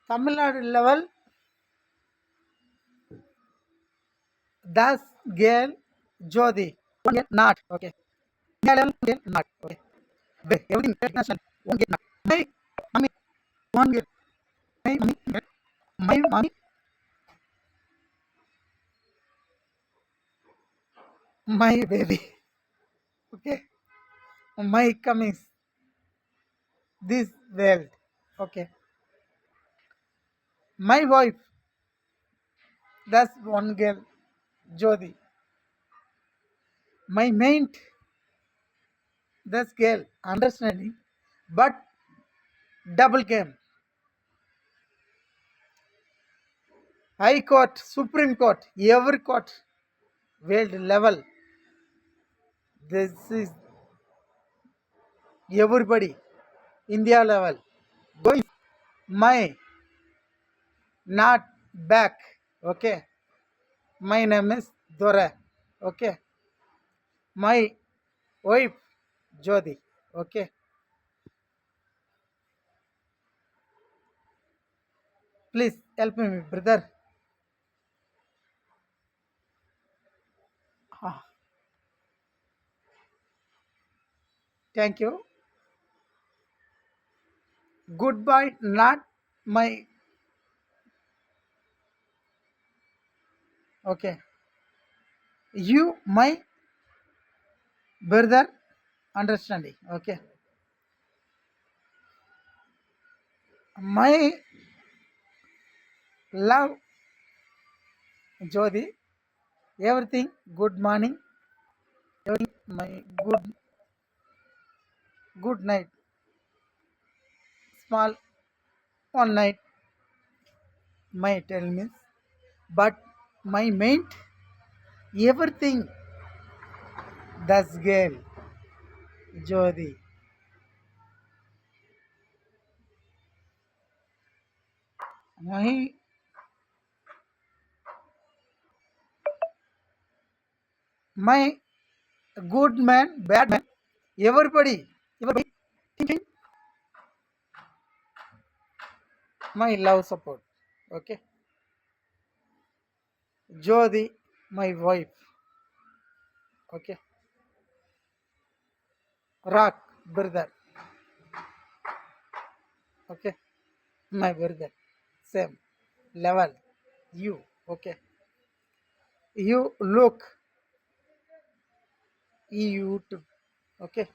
Tamil Nadu level, das girl Jodi. One girl not. Okay. India level, one girl not. Okay. Everything international. One girl not. My mommy, one girl. My mommy, girl. My mommy, my baby. Okay. My comings. This world. Okay. My wife. That's one girl. Jodi. My mate. That's girl. Understanding. But double game. High Court, Supreme Court, every court, world level. This is everybody, India level. Going my not back. Okay. My name is Dora. Okay. My wife Jodi. Okay. Please help me, brother. Ah, thank you. Goodbye, not my. Okay. You, my brother, understanding. Okay. My love Jodi. Everything good morning. Everything my good night. Small one night my tell me. But my mate everything that's girl Jodi. My good man, bad man, everybody thinking my love support. Okay. Jodi, my wife. Okay. Rock, brother. Okay. My brother. Same level. You. Okay. You look. You too. Okay.